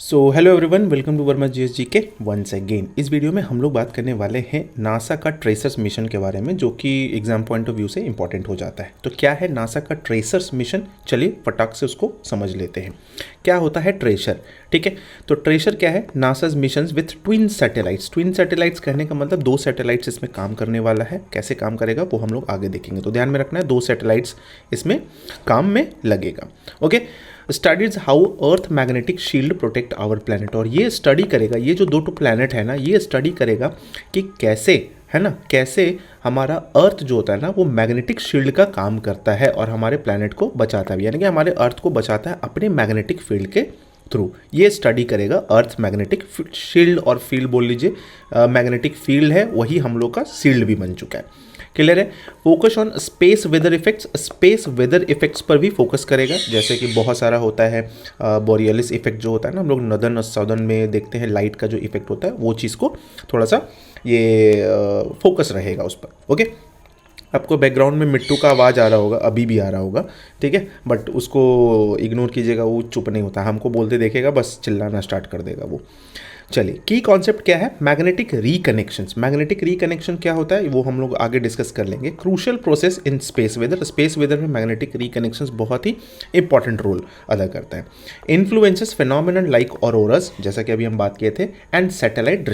So hello everyone, welcome to Verma GSG के once again. इस video में हम लोग बात करने वाले हैं नासा का ट्रेसर्स मिशन के बारे में, जो कि एग्जाम पॉइंट ऑफ व्यू से इंपॉर्टेंट हो जाता है। तो क्या है नासा का ट्रेसर्स मिशन? चलिए फटाक से उसको समझ लेते हैं। क्या होता है ट्रेसर? ठीक है, तो ट्रेसर क्या है? NASA's mission with twin satellites. Twin satellites कहने का मतलब दो सैटेलाइट्स इसमें काम करने वाला है। कैसे काम करेगा वो हम लोग आगे देखेंगे। तो ध्यान में रखना है, दो सैटेलाइट्स इसमें काम में लगेगा। Okay, studies how earth magnetic shield protect our planet. और ये स्टडी करेगा, ये जो दो प्लैनेट है ना, ये स्टडी करेगा कि कैसे, है ना, कैसे हमारा अर्थ जो होता है ना वो मैग्नेटिक शील्ड का काम करता है और हमारे प्लैनेट को बचाता है, यानी कि हमारे अर्थ को बचाता है अपने मैग्नेटिक फील्ड के थ्रू। ये स्टडी करेगा अर्थ मैग्नेटिक शील्ड, और फील्ड बोल लीजिए, मैग्नेटिक फील्ड है वही हम लोग का शील्ड भी बन चुका है। क्लियर है? Focus on space weather effects. Space weather effects पर भी फोकस करेगा, जैसे कि बहुत सारा होता है बोरियलिस इफेक्ट जो होता है ना, हम लोग नदर्न और साउदर्न में देखते हैं, लाइट का जो इफेक्ट होता है वो चीज़ को थोड़ा सा ये फोकस रहेगा उस पर। ओके, आपको बैकग्राउंड में मिट्टू का आवाज़ आ रहा होगा, अभी भी आ रहा होगा, ठीक है, बट उसको इग्नोर कीजिएगा, वो चुप नहीं होता, हमको बोलते देखेगा बस चिल्लाना स्टार्ट कर देगा वो। चलिए, की कॉन्सेप्ट क्या है? मैग्नेटिक रिकनेक्शंस। मैग्नेटिक रिकनेक्शन क्या होता है वो हम लोग आगे डिस्कस कर लेंगे। Crucial process in space weather. Space weather में मैग्नेटिक रिकनेक्शंस बहुत ही इंपॉर्टेंट रोल अदा करता है। इन्फ्लुएंसेस फिनोमिनन लाइक ऑरोरास, जैसा कि अभी हम बात किए थे, एंड सैटेलाइट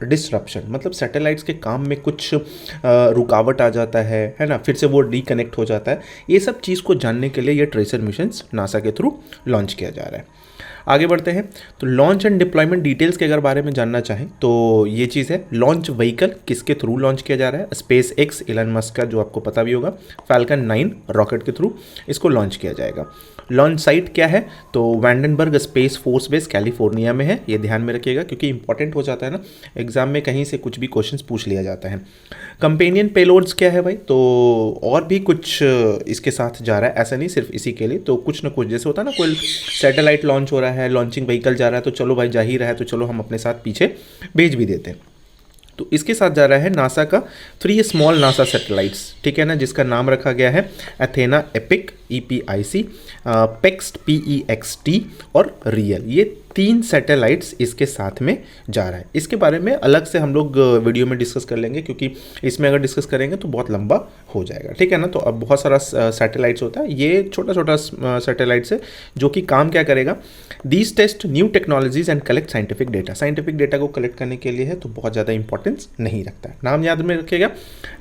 डिस्रप्शन। मतलब सैटेलाइट्स के काम में कुछ रुकावट आ जाता है ना, फिर से वो रिकनेक्ट हो जाता है। ये सब चीज़ को जानने के लिए ये ट्रेसर मिशन नासा के थ्रू लॉन्च किया जा रहा है। आगे बढ़ते हैं, तो लॉन्च एंड डिप्लॉयमेंट डिटेल्स के अगर बारे में जानना चाहें तो ये चीज़ है। लॉन्च व्हीकल किसके थ्रू लॉन्च किया जा रहा है? स्पेस एक्स, इलन मस्क का, जो आपको पता भी होगा, फैल्कन 9 रॉकेट के थ्रू इसको लॉन्च किया जाएगा। लॉन्च साइट क्या है? तो वैंडनबर्ग स्पेस फोर्स बेस कैलिफोर्निया में है। ये ध्यान में रखिएगा क्योंकि इंपॉर्टेंट हो जाता है ना, एग्जाम में कहीं से कुछ भी क्वेश्चंस पूछ लिया जाता है। कंपेनियन पेलोड्स क्या है भाई? तो और भी कुछ इसके साथ जा रहा है, ऐसा नहीं सिर्फ इसी के लिए, तो कुछ ना कुछ, जैसे होता है ना, कोई सैटेलाइट लॉन्च हो रहा है, लॉन्चिंग व्हीकल जा रहा है, तो चलो भाई जा ही रहा है तो चलो हम अपने साथ पीछे भेज भी देते हैं। तो इसके साथ जा रहा है नासा का 3 स्मॉल नासा सैटेलाइट्स, ठीक है ना, जिसका नाम रखा गया है एथेना, एपिक EPIC, पेक्स्ट PEXT और रियल। ये 3 सैटेलाइट्स इसके साथ में जा रहा है। इसके बारे में अलग से हम लोग वीडियो में डिस्कस कर लेंगे, क्योंकि इसमें अगर डिस्कस करेंगे तो बहुत लंबा हो जाएगा, ठीक है ना। तो अब बहुत सारा सैटेलाइट्स होता है, ये छोटा छोटा सैटेलाइट्स है जो कि काम क्या करेगा? These test new technologies and collect scientific data. Scientific data को कलेक्ट करने के लिए है, तो बहुत ज़्यादा इंपॉर्टेंस नहीं रखता है। नाम याद में रखिएगा,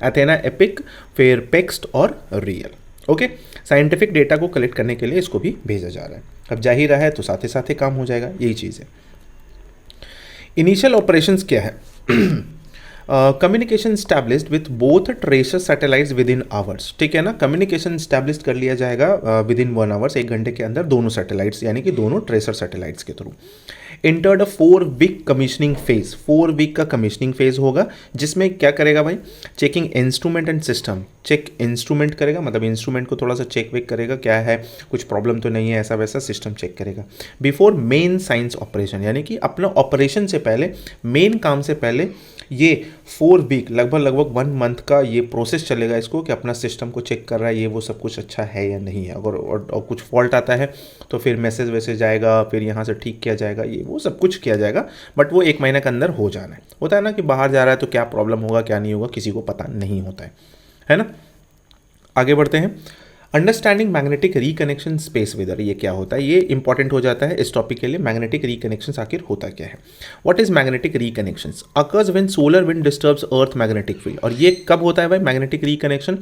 एथेना, एपिक, फिर पेक्स्ट और रियल। ओके, साइंटिफिक डेटा को कलेक्ट करने के लिए इसको भी भेजा जा रहा है। अब जा ही रहा है तो साथ ही काम हो जाएगा, यही चीज़ है। इनिशियल ऑपरेशंस क्या है? Communication established with both tracer satellites with in hours, ठीक है ना। कम्युनिकेशन स्टैब्लिश्ड कर लिया जाएगा विद इन 1 आवर्स, 1 घंटे के अंदर, दोनों सैटेलाइट्स यानी कि दोनों ट्रेसर सैटेलाइट्स के थ्रू। Entered a 4 week commissioning phase. 4 week का कमीशनिंग फेज होगा, जिसमें क्या करेगा भाई? Checking instrument and system. Check instrument करेगा, मतलब इंस्ट्रूमेंट को थोड़ा सा चेक वेक करेगा, क्या है, कुछ प्रॉब्लम तो नहीं है, ऐसा वैसा सिस्टम चेक करेगा। बिफोर मेन साइंस ऑपरेशन, यानी कि अपना ऑपरेशन से पहले, मेन काम से पहले ये 4 वीक, लगभग 1 मंथ का ये प्रोसेस चलेगा इसको, कि अपना सिस्टम को चेक कर रहा है, ये वो सब कुछ अच्छा है या नहीं है। अगर और कुछ फॉल्ट आता है तो फिर मैसेज वैसेज आएगा, फिर यहाँ से ठीक किया जाएगा, ये वो सब कुछ किया जाएगा, बट वो 1 महीने के अंदर हो जाना है। होता है ना कि बाहर जा रहा है तो क्या प्रॉब्लम होगा क्या नहीं होगा किसी को पता नहीं होता है ना। आगे बढ़ते हैं। Understanding magnetic reconnection space weather, ये क्या होता है? ये इंपॉर्टेंट हो जाता है इस टॉपिक के लिए। मैग्नेटिक रिकनेक्शन आखिर होता क्या है? What is magnetic reconnection? Occurs when solar wind disturbs earth magnetic field. और ये कब होता है भाई मैग्नेटिक रिकनेक्शन?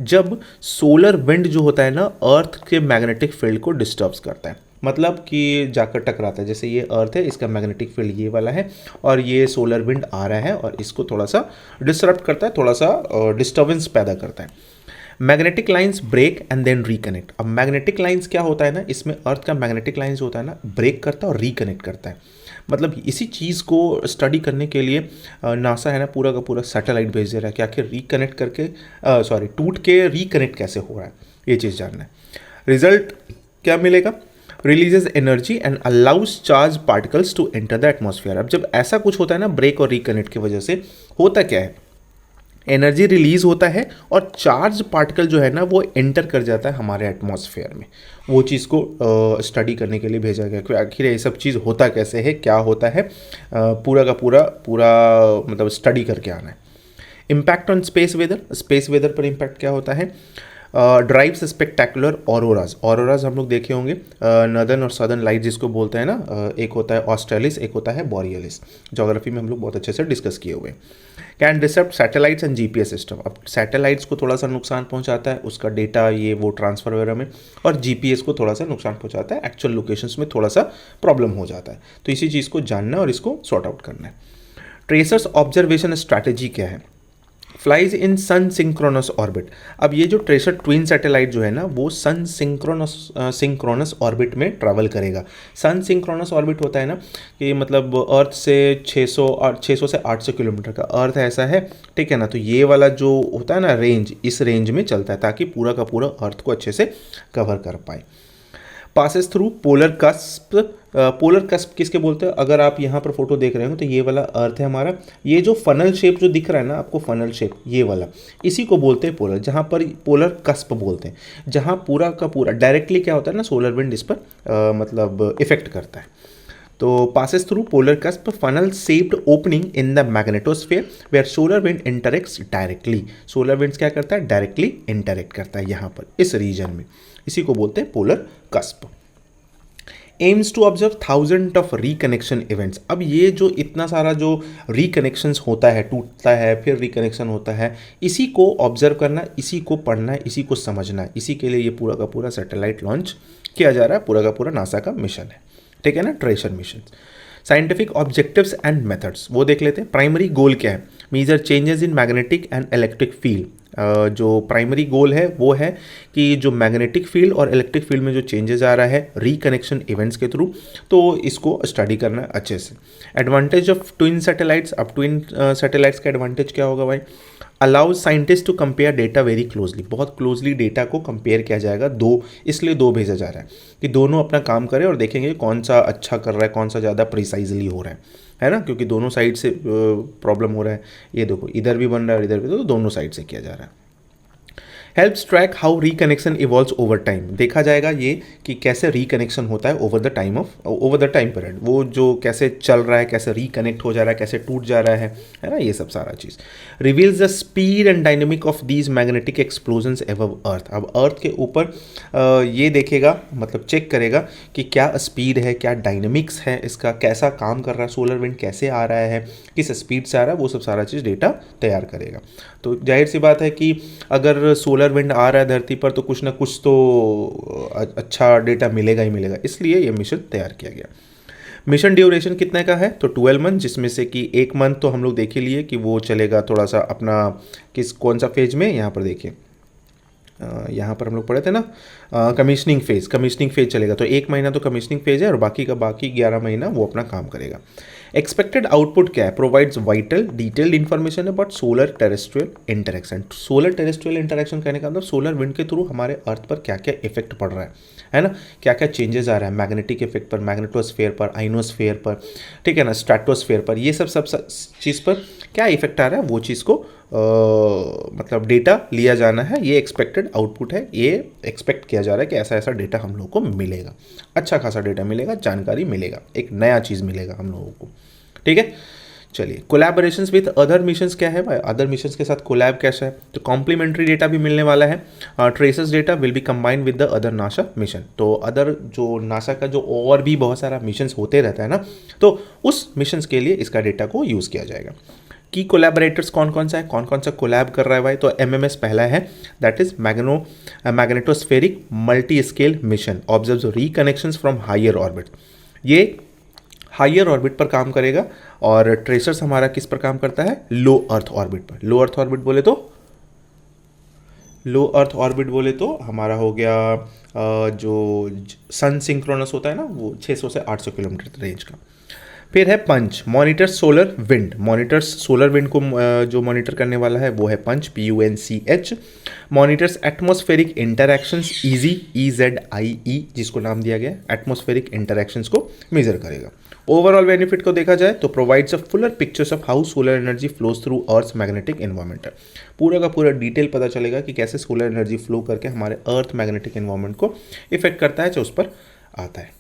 जब सोलर विंड जो होता है ना, अर्थ के मैग्नेटिक फील्ड को डिस्टर्ब्स करता है, मतलब कि जाकर टकराता है। जैसे ये अर्थ है, इसका मैग्नेटिक फील्ड ये वाला है, और ये सोलर विंड आ रहा है और इसको थोड़ा सा डिस्टर्ब करता है, थोड़ा सा डिस्टर्बेंस पैदा करता है। Magnetic lines break and then reconnect. अब मैग्नेटिक लाइंस क्या होता है ना, इसमें अर्थ का मैग्नेटिक लाइंस होता है ना, ब्रेक करता है और रिकनेक्ट करता है। मतलब इसी चीज़ को स्टडी करने के लिए नासा है ना पूरा का पूरा सैटेलाइट भेज दे रहा है कि आखिर रिकनेक्ट करके टूट के रिकनेक्ट कैसे हो रहा है, ये चीज़ जानना है। रिजल्ट क्या मिलेगा? Releases energy and allows charge particles to enter the atmosphere. अब जब ऐसा कुछ होता है ना ब्रेक और रिकनेक्ट की वजह से, होता क्या है, एनर्जी रिलीज होता है और चार्ज पार्टिकल जो है ना वो एंटर कर जाता है हमारे एटमॉस्फेयर में। वो चीज़ को स्टडी करने के लिए भेजा गया कि आखिर ये सब चीज़ होता कैसे है, क्या होता है, पूरा का पूरा मतलब स्टडी करके आना है। Impact on space weather, space weather पर इम्पैक्ट क्या होता है। ड्राइव्स स्पेक्टेकुलर ऑरोराज, ऑरोराज हम लोग देखे होंगे, नर्दर्न और सदर्न लाइट जिसको बोलते हैं ना, एक होता है ऑस्ट्रेलिस, एक होता है बोरियलिस, ज्योग्राफी में हम लोग बहुत अच्छे से डिस्कस किए हुए हैं। Can disrupt satellites and GPS system, अब सैटेलाइट्स को थोड़ा सा नुकसान पहुंचाता है, उसका डेटा ये वो ट्रांसफर वगैरह में, और जीपीएस को थोड़ा सा नुकसान पहुंचाता है, एक्चुअल लोकेशंस में थोड़ा सा प्रॉब्लम हो जाता है। तो इसी चीज़ को जानना है और इसको सॉर्ट आउट करना है। ट्रेसर्स ऑब्जर्वेशन स्ट्रैटेजी क्या है। Flies in sun synchronous orbit, अब ये जो ट्रेसर ट्विन सैटेलाइट जो है ना वो सन सिंक्रोनस ऑर्बिट में ट्रैवल करेगा। सन सिंक्रोनस ऑर्बिट होता है ना कि मतलब अर्थ से 600 से 800 किलोमीटर का अर्थ ऐसा है, ठीक है ना। तो ये वाला जो होता है ना रेंज, इस रेंज में चलता है ताकि पूरा का पूरा अर्थ को अच्छे से कवर कर पाए। Passes through polar cusp, polar cusp किसके बोलते हैं, अगर आप यहाँ पर फोटो देख रहे हो तो ये वाला अर्थ है हमारा, ये जो फनल शेप जो दिख रहा है ना आपको, फनल शेप ये वाला, इसी को बोलते हैं पोलर, जहाँ पर पोलर कस्प बोलते हैं, जहाँ पूरा का पूरा डायरेक्टली क्या होता है ना सोलर विंड इस पर मतलब इफेक्ट करता है। तो passes through polar cusp funnel shaped opening in the magnetosphere where solar wind interacts directly, solar winds क्या करता है डायरेक्टली इंटरेक्ट करता है यहाँ पर इस रीजन में, इसी को बोलते हैं polar cusp. Aims to observe 1000 of reconnection events, अब ये जो इतना सारा जो रिकनेक्शंस होता है, टूटता है फिर रिकनेक्शन होता है, इसी को ऑब्जर्व करना, इसी को पढ़ना है, इसी को समझना है, इसी के लिए ये पूरा का पूरा सैटेलाइट लॉन्च किया जा रहा है, पूरा का पूरा नासा का मिशन है, ठीक है ना, tracer mission. Scientific objectives and methods वो देख लेते हैं। प्राइमरी गोल क्या है, major changes in magnetic and electric field, जो प्राइमरी गोल है वो है कि जो मैग्नेटिक फील्ड और इलेक्ट्रिक फील्ड में जो चेंजेस आ रहा है रिकनेक्शन इवेंट्स के थ्रू, तो इसको स्टडी करना है अच्छे से। एडवांटेज ऑफ ट्विन सैटेलाइट्स, अब ट्विन सैटेलाइट्स का एडवांटेज क्या होगा भाई, allows scientist to compare data very closely, बहुत क्लोजली डेटा को कंपेयर किया जाएगा, इसलिए दो भेजा जा रहा है कि दोनों अपना काम करें और देखेंगे कौन सा अच्छा कर रहा है, कौन सा ज़्यादा प्रिसाइजली हो रहा है ना, क्योंकि दोनों साइड से प्रॉब्लम हो रहा है। ये देखो इधर भी बन रहा है और इधर भी, तो दोनों साइड से किया जा रहा है। Helps track how reconnection evolves over time, देखा जाएगा ये कि कैसे रिकनेक्शन होता है ओवर द टाइम पीरियड, वो जो कैसे चल रहा है, कैसे रिकनेक्ट हो जा रहा है, कैसे टूट जा रहा है ना, ये सब सारा चीज़। Reveals the speed and dynamic of these magnetic explosions above earth, अब अर्थ के ऊपर ये देखेगा, मतलब चेक करेगा कि क्या स्पीड है, क्या डायनेमिक्स है इसका, कैसा काम कर रहा है, सोलर विंड कैसे आ रहा है, किस स्पीड से आ रहा है, वो सब सारा चीज़ डेटा तैयार करेगा। तो जाहिर सी बात है कि अगर सोलर विंड आ रहा है धरती पर तो कुछ ना कुछ तो अच्छा डेटा मिलेगा ही मिलेगा, इसलिए ये मिशन तैयार किया गया। मिशन ड्यूरेशन कितने का है, तो 12 मंथ, जिसमें से कि 1 मंथ तो हम लोग देख ही लिए कि वो चलेगा थोड़ा सा अपना कौन सा फेज में, यहाँ पर देखिए, यहाँ पर हम लोग पढ़े थे ना कमीशनिंग फेज चलेगा, तो 1 महीना तो कमीशनिंग फेज है और बाकी 11 महीना वो अपना काम करेगा। एक्सपेक्टेड आउटपुट क्या है, provides vital detailed information about solar terrestrial interaction. Solar terrestrial interaction कहने का मतलब सोलर विंड के थ्रू हमारे अर्थ पर क्या क्या इफेक्ट पड़ रहा है ना, क्या क्या चेंजेस आ रहा है, मैग्नेटिक इफेक्ट पर, मैग्नेटोस्फेयर पर, आइनोस्फेयर पर, ठीक है ना, स्ट्रेटोस्फेयर पर, ये सब चीज़ पर क्या इफेक्ट आ रहा है, वो चीज़ को मतलब डेटा लिया जाना है। ये एक्सपेक्टेड आउटपुट है, ये एक्सपेक्ट किया जा रहा है कि ऐसा ऐसा डेटा हम लोगों को मिलेगा, अच्छा खासा डेटा मिलेगा, जानकारी मिलेगा, एक नया चीज़ मिलेगा हम लोगों को, ठीक है। चलिए, कोलैबोरेशंस विद अदर मिशंस क्या है भाई, अदर मिशंस के साथ कोलैब कैसा है, तो कॉम्प्लीमेंट्री डेटा भी मिलने वाला है। Traces data will be combined with the other NASA mission, तो अदर जो नासा का जो और भी बहुत सारा मिशंस होते रहता है ना, तो उस मिशंस के लिए इसका डेटा को यूज़ किया जाएगा। की कोलैबोरेटर्स कौन कौन सा है, कौन कौन सा कोलैब कर रहा है भाई, तो एमएमएस पहला है, that is magnetospheric multi scale mission observe reconnections from higher orbit, ये हायर ऑर्बिट पर काम करेगा। और ट्रेसर्स हमारा किस पर काम करता है, लो अर्थ ऑर्बिट पर। लो अर्थ ऑर्बिट बोले तो हमारा हो गया जो सन सिंक्रोनस होता है ना, वो 600 से 800 किलोमीटर रेंज का। फिर है PUNCH, monitors solar wind, monitors solar wind को जो मॉनिटर करने वाला है वो है PUNCH, PUNCH। Monitors atmospheric interactions, EZIE, जिसको नाम दिया गया एटमॉस्फेरिक इंटरैक्शंस को मेजर करेगा। ओवरऑल बेनिफिट को देखा जाए तो provides a fuller pictures of how solar energy flows through earth's magnetic environment. पूरा का पूरा डिटेल पता चलेगा कि कैसे सोलर एनर्जी फ्लो करके हमारे अर्थ मैग्नेटिक एनवायरनमेंट को इफेक्ट करता है, जो उस पर आता है।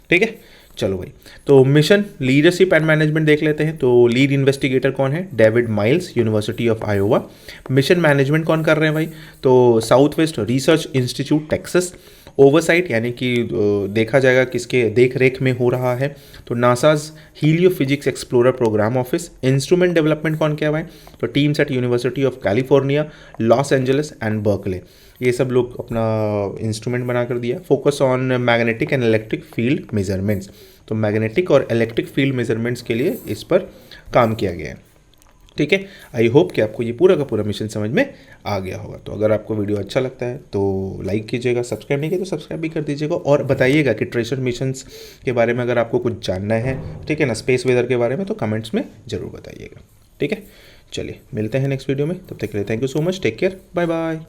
ठीक है, चलो भाई, तो मिशन लीडरशिप एंड मैनेजमेंट देख लेते हैं। तो लीड इन्वेस्टिगेटर कौन है? David miles, university of Iowa. Mission management कौन कर रहे हैं भाई? तो south west research institute Texas. Oversight यानी कि देखा जाएगा किसके देख रेख में हो रहा है, तो NASA's heliophysics explorer program office. Instrument development कौन किया हुआ है? तो teams at University of California, Los Angeles and Berkeley, ये सब लोग अपना इंस्ट्रूमेंट बना कर दिया। Focus on magnetic and electric field measurements, तो मैग्नेटिक और इलेक्ट्रिक फील्ड मेजरमेंट्स के लिए इस पर काम किया गया है। ठीक है, आई होप कि आपको ये पूरा का पूरा मिशन समझ में आ गया होगा। तो अगर आपको वीडियो अच्छा लगता है तो लाइक कीजिएगा, सब्सक्राइब नहीं किया तो सब्सक्राइब भी कर दीजिएगा, और बताइएगा कि ट्रेजर मिशंस के बारे में अगर आपको कुछ जानना है, ठीक है ना, स्पेस वेदर के बारे में, तो कमेंट्स में ज़रूर बताइएगा। ठीक है, चलिए मिलते हैं नेक्स्ट वीडियो में, तब तक के लिए thank you so much, take care, bye bye.